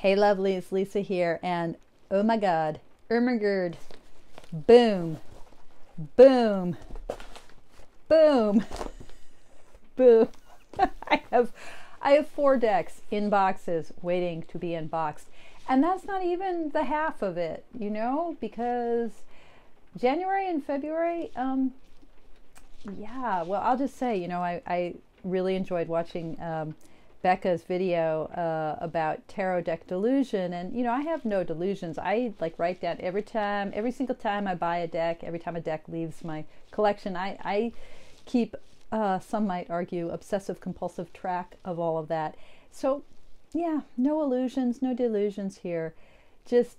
Hey lovelies, Lisa here, and oh my god, Ermagerd, boom, boom, boom, boom. I have 4 decks in boxes waiting to be unboxed, and that's not even the half of it, you know, because January and February, yeah, well, I'll just say, you know, I really enjoyed watching Becca's video about tarot deck delusion, and you know, I have no delusions. I like write down every single time I buy a deck, every time a deck leaves my collection, I keep some might argue obsessive compulsive track of all of that. So yeah, no illusions, no delusions here, just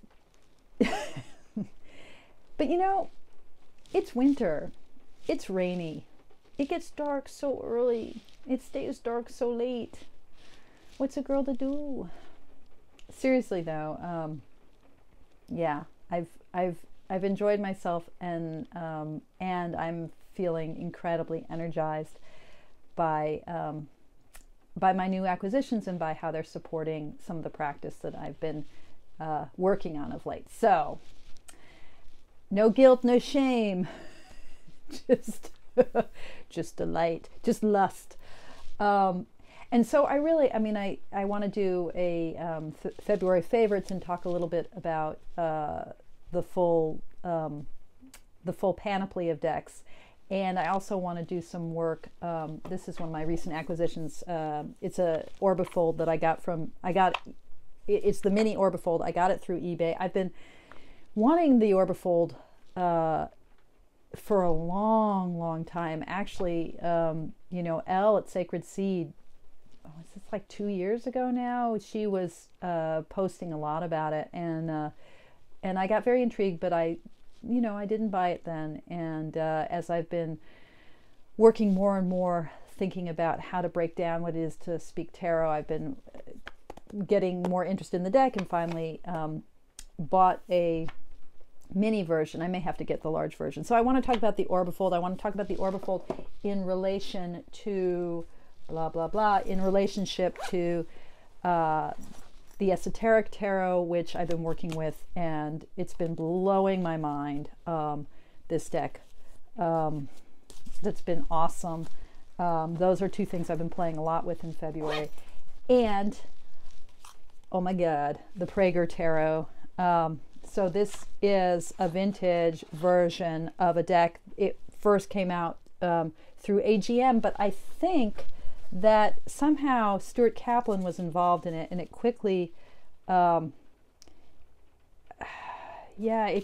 but you know, it's winter, it's rainy, it gets dark so early, it stays dark so late. What's a girl to do? Seriously though, yeah, I've enjoyed myself, and I'm feeling incredibly energized by my new acquisitions and by how they're supporting some of the practice that I've been working on of late. So, no guilt, no shame, just just delight, just lust. And so I really, I want to do a February favorites and talk a little bit about the full panoply of decks. And I also want to do some work. This is one of my recent acquisitions. It's a Orifold that I got it's the mini Orifold. I got it through eBay. I've been wanting the Orifold for a long time. Actually, you know, Elle at Sacred Seed, was this like 2 years ago now? She was posting a lot about it, and I got very intrigued, but I didn't buy it then. And as I've been working more and more, thinking about how to break down what it is to speak tarot, I've been getting more interested in the deck, and finally bought a mini version. I may have to get the large version. So I want to talk about the Orifold. I want to talk about the Orifold in relation to blah blah blah, in relationship to the esoteric tarot, which I've been working with, and it's been blowing my mind. This deck, that's been awesome. Those are 2 things I've been playing a lot with in February. And oh my god, the Prager tarot. So this is a vintage version of a deck. It first came out through AGM, but I think that somehow Stuart Kaplan was involved in it, and it quickly, it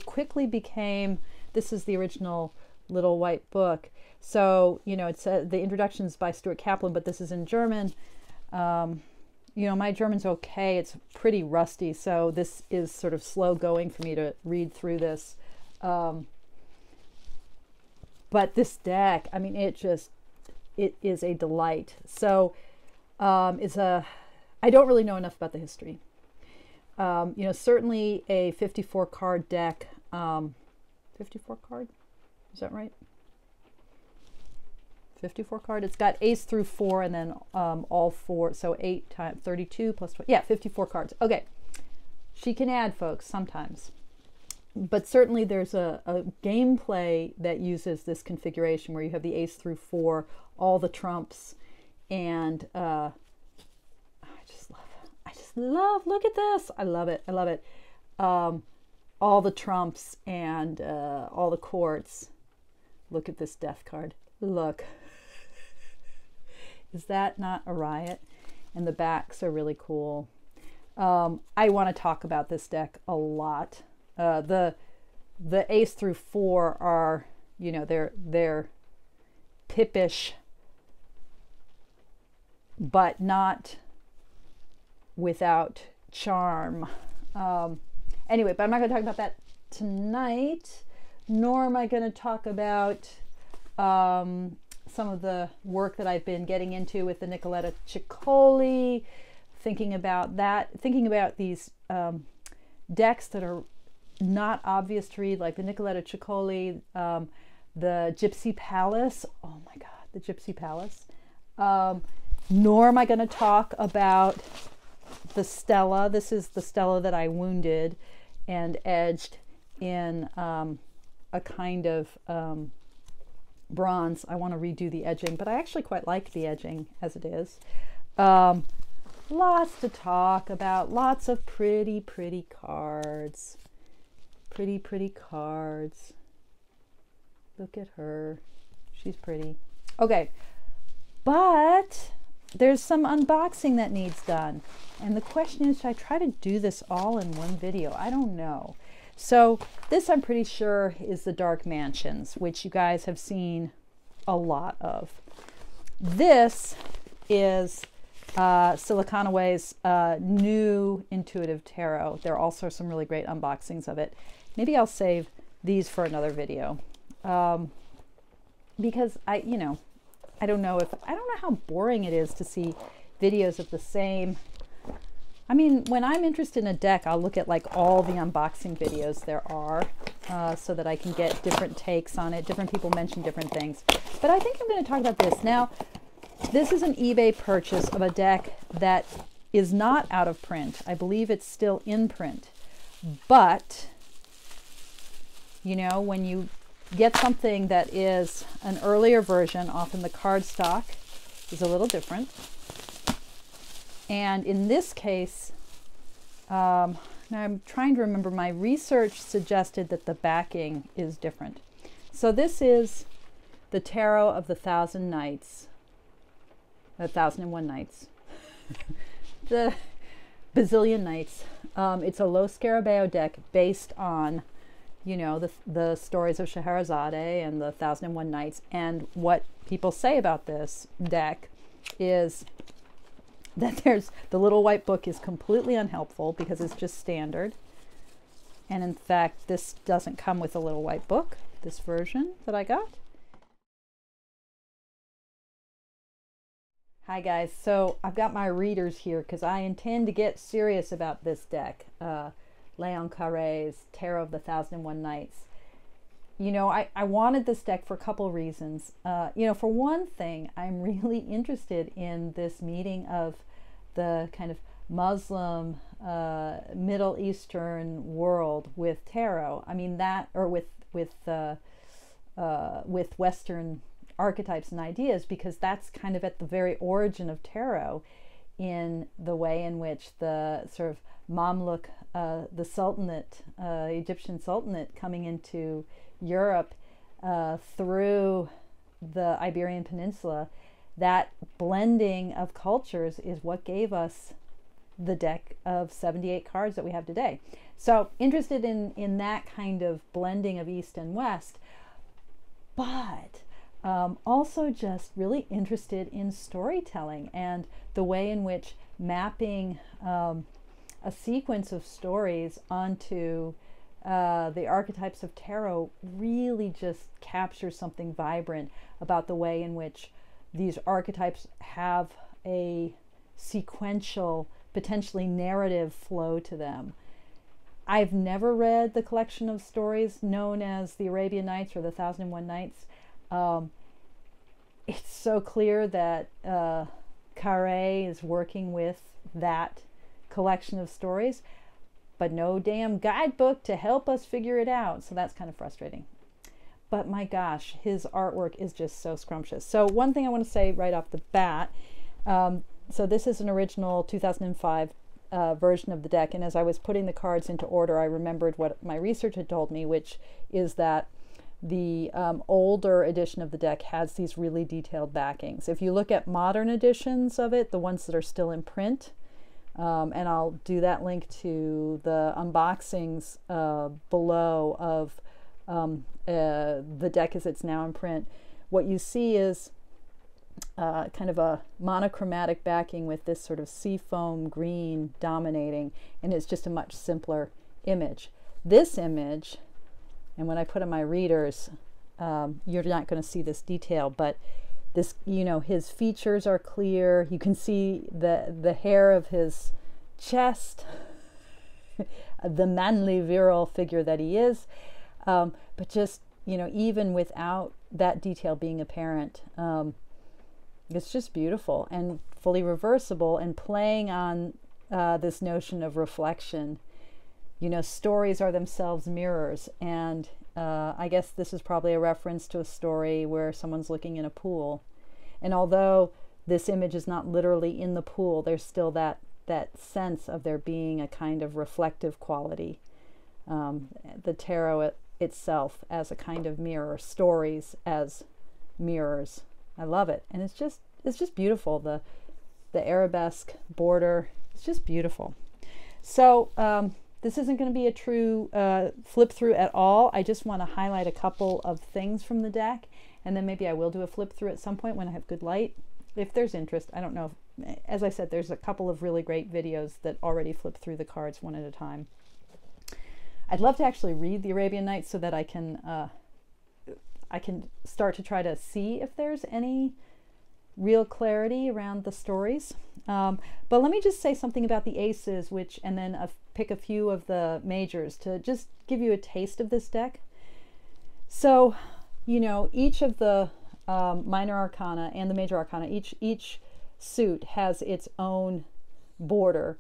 quickly became, this is the original little white book. So, you know, it's the introduction's by Stuart Kaplan, but this is in German. You know, my German's okay. It's pretty rusty, so this is sort of slow going for me to read through this. But this deck, I mean, it is a delight. So I don't really know enough about the history. You know, certainly a 54 card deck. 54 card? Is that right? 54 card. It's got ace through 4, and then all 4. So 8 times 32 plus 20. Yeah, 54 cards. Okay. She can add, folks, sometimes. But certainly there's a gameplay that uses this configuration where you have the ace through 4, all the trumps, and I just love, look at this. I love it. All the trumps and all the courts. Look at this death card. Look. Is that not a riot? And the backs are really cool. I want to talk about this deck a lot. The ace through 4 are, you know, they're pippish, but not without charm. Anyway, but I'm not going to talk about that tonight, nor am I going to talk about some of the work that I've been getting into with the Nicoletta Ciccoli, thinking about these decks that are not obvious to read, like the Nicoletta Ciccoli, the Gypsy Palace. Oh my god, the Gypsy Palace. Nor am I going to talk about the Stella. This is the Stella that I wounded and edged in a kind of bronze. I want to redo the edging, but I actually quite like the edging as it is. Lots to talk about, lots of pretty cards. Pretty cards. Look at her. She's pretty. Okay, but there's some unboxing that needs done. And the question is, should I try to do this all in one video? I don't know. So this, I'm pretty sure, is the Dark Mansions, which you guys have seen a lot of. This is Silicon Away's new Intuitive Tarot. There are also some really great unboxings of it. Maybe I'll save these for another video. Because I don't know how boring it is to see videos of the same. I mean, when I'm interested in a deck, I'll look at like all the unboxing videos there are, so that I can get different takes on it. Different people mention different things. But I think I'm going to talk about this. Now, this is an eBay purchase of a deck that is not out of print. I believe it's still in print. But, you know, when you get something that is an earlier version, often the cardstock is a little different. And in this case, now I'm trying to remember, my research suggested that the backing is different. So this is the Tarot of the 1,000 Nights, the 1,001 Nights, the Bazillion Nights. It's a Lo Scarabeo deck based on, you know, the stories of Scheherazade and the 1,001 Nights. And what people say about this deck is that the little white book is completely unhelpful because it's just standard. And in fact, this doesn't come with a little white book, this version that I got. Hi guys, so I've got my readers here because I intend to get serious about this deck. Leon Carré's Tarot of the 1,001 Nights. You know, I wanted this deck for a couple reasons. You know, for one thing, I'm really interested in this meeting of the kind of Muslim, Middle Eastern world with tarot. I mean that, or with Western archetypes and ideas, because that's kind of at the very origin of tarot, in the way in which the sort of Mamluk, the Sultanate, Egyptian Sultanate coming into Europe through the Iberian Peninsula, that blending of cultures is what gave us the deck of 78 cards that we have today. So interested in that kind of blending of East and West, but also just really interested in storytelling and the way in which mapping a sequence of stories onto the archetypes of tarot really just captures something vibrant about the way in which these archetypes have a sequential, potentially narrative flow to them. I've never read the collection of stories known as the Arabian Nights or the 1,001 Nights. It's so clear that Carré is working with that collection of stories, but no damn guidebook to help us figure it out. So that's kind of frustrating. But my gosh, his artwork is just so scrumptious. So one thing I want to say right off the bat, so this is an original 2005 version of the deck, and as I was putting the cards into order, I remembered what my research had told me, which is that the older edition of the deck has these really detailed backings. If you look at modern editions of it, the ones that are still in print, and I'll do that link to the unboxings below of the deck as it's now in print, what you see is kind of a monochromatic backing with this sort of seafoam green dominating, and it's just a much simpler image. This image, and when I put in my readers, you're not going to see this detail, but this, you know, his features are clear. You can see the hair of his chest, the manly virile figure that he is, but just, you know, even without that detail being apparent, it's just beautiful and fully reversible and playing on this notion of reflection. You know, stories are themselves mirrors, and I guess this is probably a reference to a story where someone's looking in a pool. And although this image is not literally in the pool, there's still that sense of there being a kind of reflective quality. The tarot itself as a kind of mirror, stories as mirrors. I love it, and it's just beautiful. The arabesque border, it's just beautiful. So this isn't going to be a true flip through at all. I just want to highlight a couple of things from the deck, and then maybe I will do a flip through at some point when I have good light, if there's interest. I don't know. As I said, there's a couple of really great videos that already flip through the cards one at a time. I'd love to actually read the Arabian Nights so that I can start to try to see if there's any real clarity around the stories. But let me just say something about the aces, and then pick a few of the majors to just give you a taste of this deck. So, you know, each of the minor arcana and the major arcana, each suit has its own border.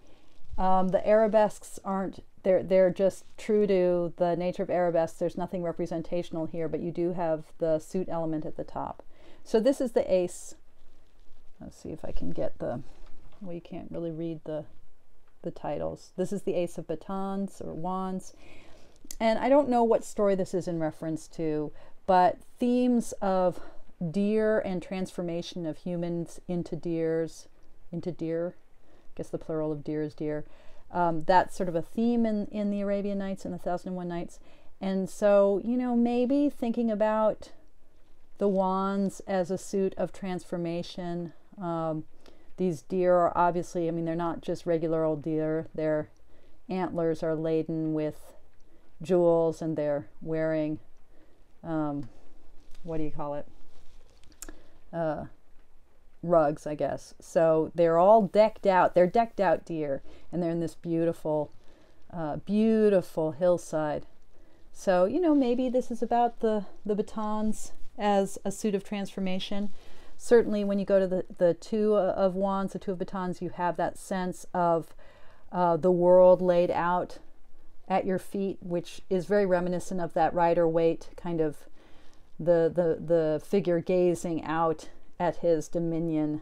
The arabesques aren't, they're just true to the nature of arabesques. There's nothing representational here, but you do have the suit element at the top. So this is the ace. Let's see if I can get well, you can't really read the titles. This is the Ace of Batons or Wands. And I don't know what story this is in reference to, but themes of deer and transformation of humans into deer. I guess the plural of deer is deer. That's sort of a theme in the Arabian Nights and the 1001 Nights. And so, you know, maybe thinking about the wands as a suit of transformation. These deer are obviously, I mean, they're not just regular old deer. Their antlers are laden with jewels, and they're wearing, what do you call it? Rugs, I guess. So they're all decked out. They're decked out deer, and they're in this beautiful, beautiful hillside. So, you know, maybe this is about the batons as a suit of transformation. Certainly when you go to the Two of Wands, the Two of Batons, you have that sense of the world laid out at your feet, which is very reminiscent of that Rider-Waite kind of the figure gazing out at his dominion.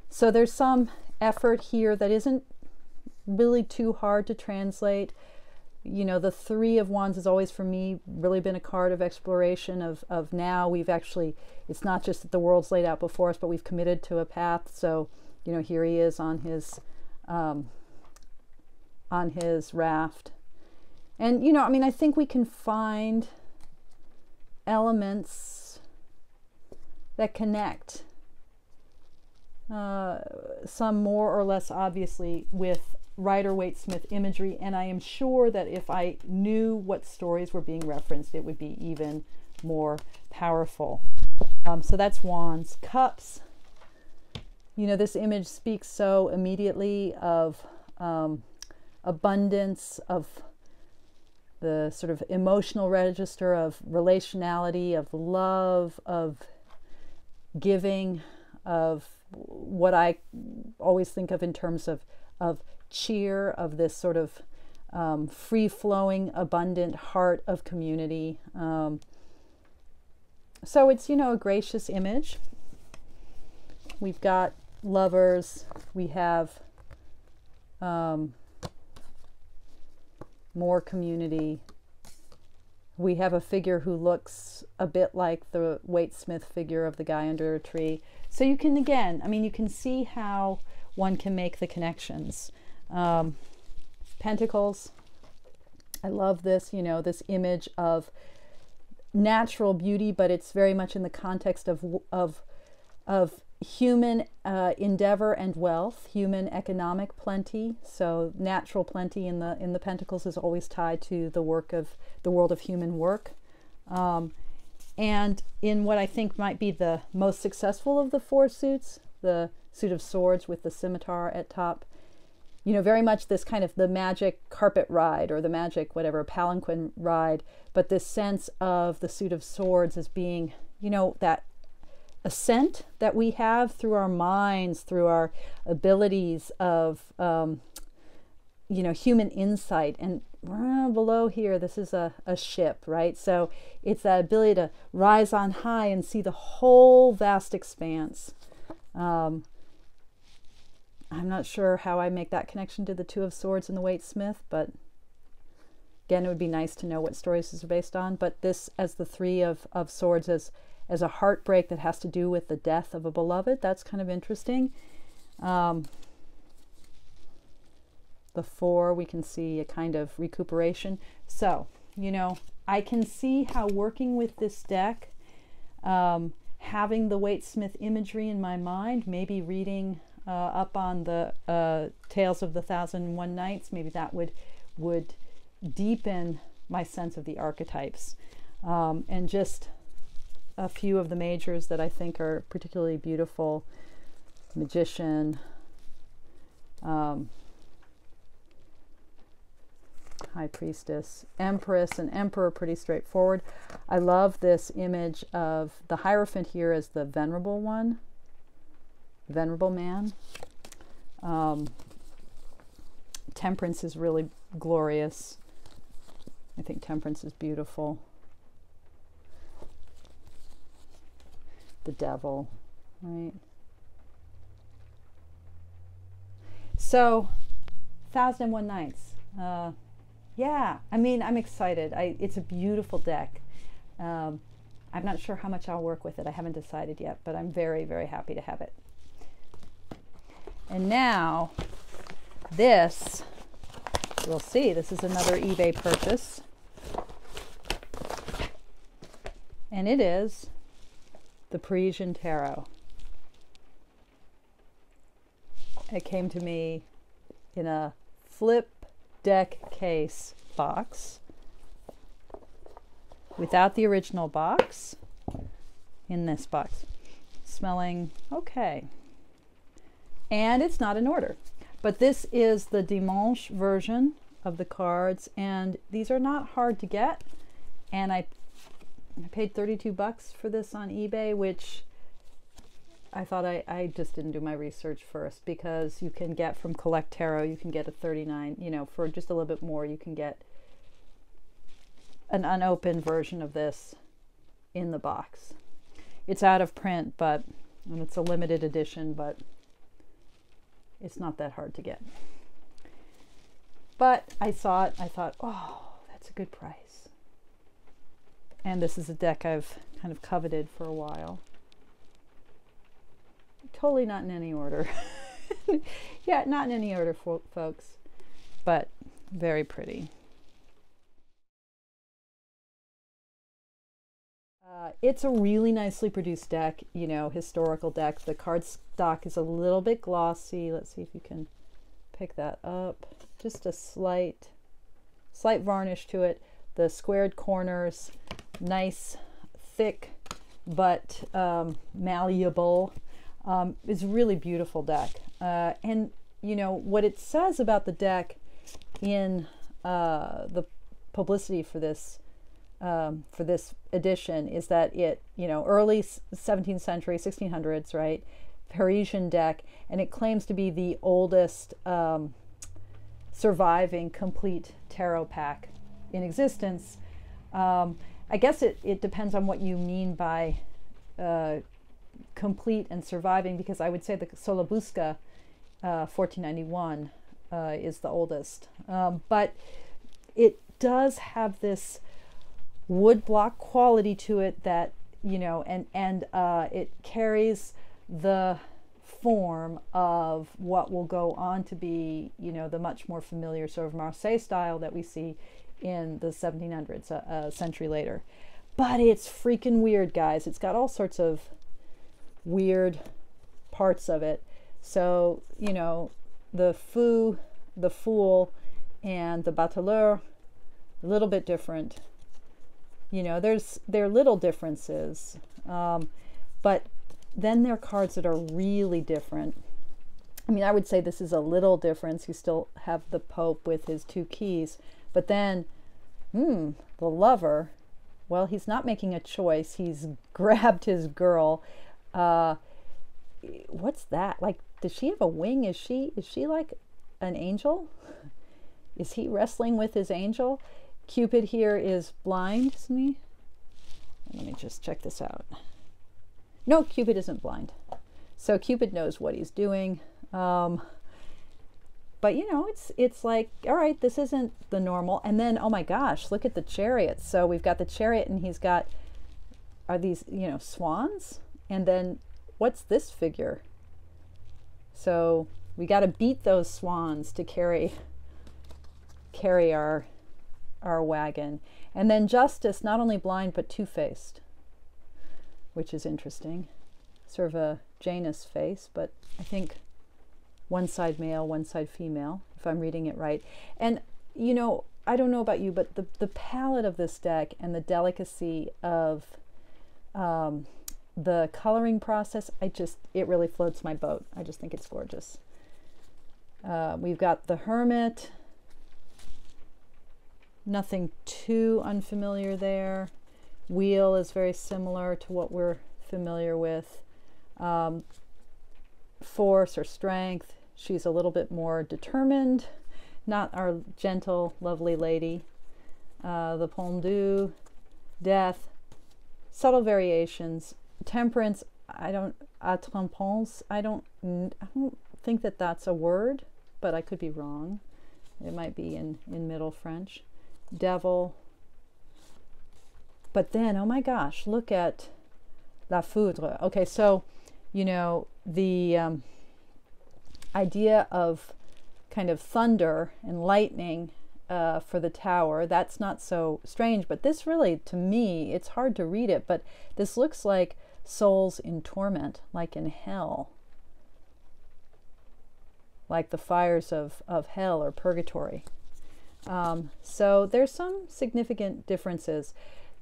So there's some effort here that isn't really too hard to translate. You know, the Three of Wands has always, for me, really been a card of exploration of now we've actually, it's not just that the world's laid out before us, but we've committed to a path. So, you know, here he is on his raft. And, you know, I mean, I think we can find elements that connect, some more or less obviously with Rider-Waite-Smith imagery, and I am sure that if I knew what stories were being referenced, it would be even more powerful. So that's Wands. Cups, you know, this image speaks so immediately of abundance, of the sort of emotional register of relationality, of love, of giving, of what I always think of in terms of cheer, of this sort of free-flowing, abundant heart of community. So it's, you know, a gracious image. We've got lovers. We have more community. We have a figure who looks a bit like the Waite-Smith figure of the guy under a tree. So you can, again, I mean, you can see how one can make the connections. Pentacles. I love this, you know, this image of natural beauty, but it's very much in the context of human endeavor and wealth, human economic plenty. So natural plenty in the Pentacles is always tied to the world of human work. And in what I think might be the most successful of the four suits, the suit of swords with the scimitar at top, you know, very much this kind of the magic carpet ride or the magic whatever palanquin ride, but this sense of the suit of swords as being, you know, that ascent that we have through our minds, through our abilities of, you know, human insight. And below here, this is a ship, right? So it's that ability to rise on high and see the whole vast expanse. I'm not sure how I make that connection to the Two of Swords and the Waitsmith, but again, it would be nice to know what stories this is based on. But this, as the Three of Swords, as a heartbreak that has to do with the death of a beloved, that's kind of interesting. The Four, we can see a kind of recuperation. So, you know, I can see how working with this deck, having the Waitsmith imagery in my mind, maybe reading up on the Tales of the Thousand and One Nights, maybe that would deepen my sense of the archetypes. And just a few of the majors that I think are particularly beautiful: Magician, High Priestess, Empress, and Emperor, pretty straightforward. I love this image of the Hierophant here as the venerable one, venerable man. Temperance is really glorious. I think Temperance is beautiful. The Devil, right? So, 1001 Nights. Yeah, I mean, I'm excited. It's a beautiful deck. I'm not sure how much I'll work with it. I haven't decided yet, but I'm very, very happy to have it. And now, this, we'll see. This is another eBay purchase. And it is the Parisian Tarot. It came to me in a flip deck case box without the original box, in this box. Smelling okay. And it's not in order. But this is the Dimanche version of the cards, and these are not hard to get. And I paid $32 for this on eBay, which I thought I just didn't do my research first, because you can get from Collect Tarot, you can get a 39, you know, for just a little bit more, you can get an unopened version of this in the box. It's out of print, and it's a limited edition, but it's not that hard to get. But I saw it, I thought, oh, that's a good price. And this is a deck I've kind of coveted for a while. Totally not in any order. Yeah, not in any order, folks, but very pretty. It's a really nicely produced deck, you know, historical deck. The card stock is a little bit glossy. Let's see if you can pick that up. Just a slight varnish to it. The squared corners, nice, thick, but malleable. It's a really beautiful deck. And, you know, what it says about the deck in the publicity for this edition is that it, you know, early 17th century, 1600s, right, Parisian deck, and it claims to be the oldest surviving complete tarot pack in existence. I guess it depends on what you mean by complete and surviving, because I would say the Solabusca 1491 is the oldest. But it does have this wood block quality to it that, you know, and it carries the form of what will go on to be, you know, the much more familiar sort of Marseille style that we see in the 1700s, a century later. But it's freaking weird, guys. It's got all sorts of weird parts of it. So, you know, the fool, and the bateleur, a little bit different. You know, there are little differences, but then there are cards that are really different. I mean, I would say this is a little difference. You still have the Pope with his two keys, but then, the lover, well, he's not making a choice. He's grabbed his girl. What's that? Like, does she have a wing? Is she like an angel? Is he wrestling with his angel? Cupid here is blind, isn't he? Let me just check this out. No, Cupid isn't blind. So Cupid knows what he's doing. But you know, it's like, all right, this isn't the normal. And then, oh my gosh, look at the chariots. So we've got the chariot, and he's got, are these, you know, swans? And then what's this figure? So we got to beat those swans to carry our wagon. And then Justice, not only blind but two-faced, which is interesting. Sort of a Janus face, but I think one side male, one side female, if I'm reading it right. And you know, I don't know about you, but the palette of this deck and the delicacy of the coloring process, it really floats my boat. I just think it's gorgeous. We've got the Hermit. Nothing too unfamiliar there. Wheel is very similar to what we're familiar with. Force or strength, she's a little bit more determined, not our gentle, lovely lady. The Pendu, Death, subtle variations. Temperance, attrapance, I don't think that that's a word, but I could be wrong. It might be in Middle French. Devil. But then, oh my gosh, look at La Foudre. Okay, so, you know, the idea of kind of thunder and lightning for the tower, that's not so strange. But this really, to me, it's hard to read it, but this looks like souls in torment, like in hell. Like the fires of hell or purgatory. So there's some significant differences.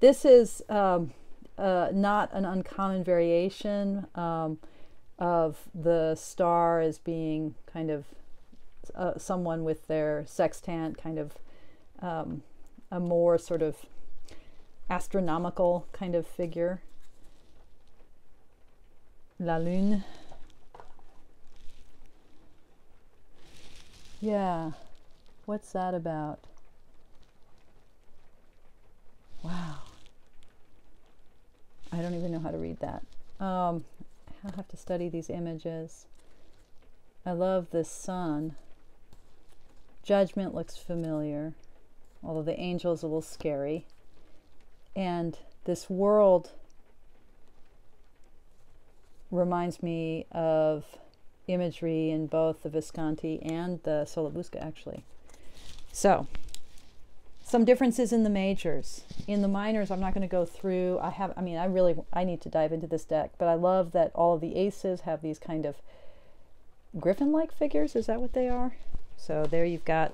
This is not an uncommon variation of the star as being kind of someone with their sextant, kind of a more sort of astronomical kind of figure. La Lune. Yeah. What's that about? Wow. I don't even know how to read that. I'll have to study these images. I love this sun. Judgment looks familiar, although the angel is a little scary. And this world reminds me of imagery in both the Visconti and the Solabusca, actually. So, some differences in the majors. In the minors, I'm not going to go through. I need to dive into this deck, but I love that all of the aces have these kind of griffin-like figures. Is that what they are? So there you've got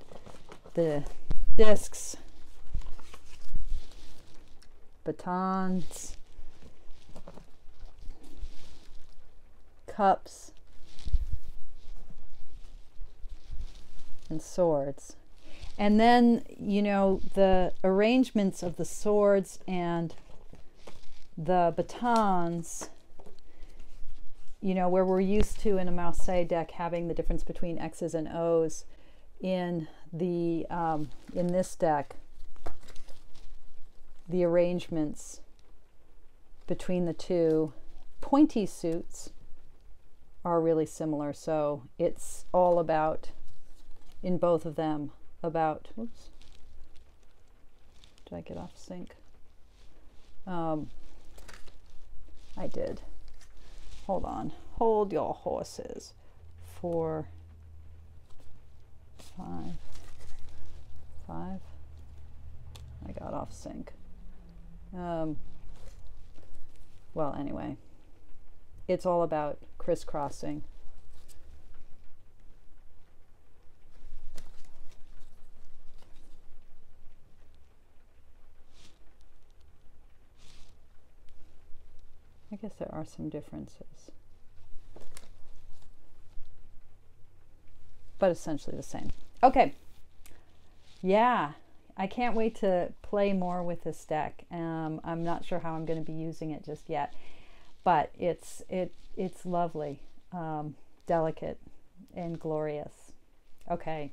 the discs, batons, cups, and swords. And then, you know, the arrangements of the swords and the batons, you know, where we're used to in a Marseille deck having the difference between X's and O's, in the in this deck, the arrangements between the two pointy suits are really similar. So it's all about, in both of them, about, whoops, did I get off sync? I did. Hold on. Hold your horses. 4, 5. I got off sync. Well, anyway, it's all about crisscrossing. I guess there are some differences, but essentially the same. Okay. Yeah, I can't wait to play more with this deck. I'm not sure how I'm going to be using it just yet. but it's lovely, delicate, and glorious. Okay,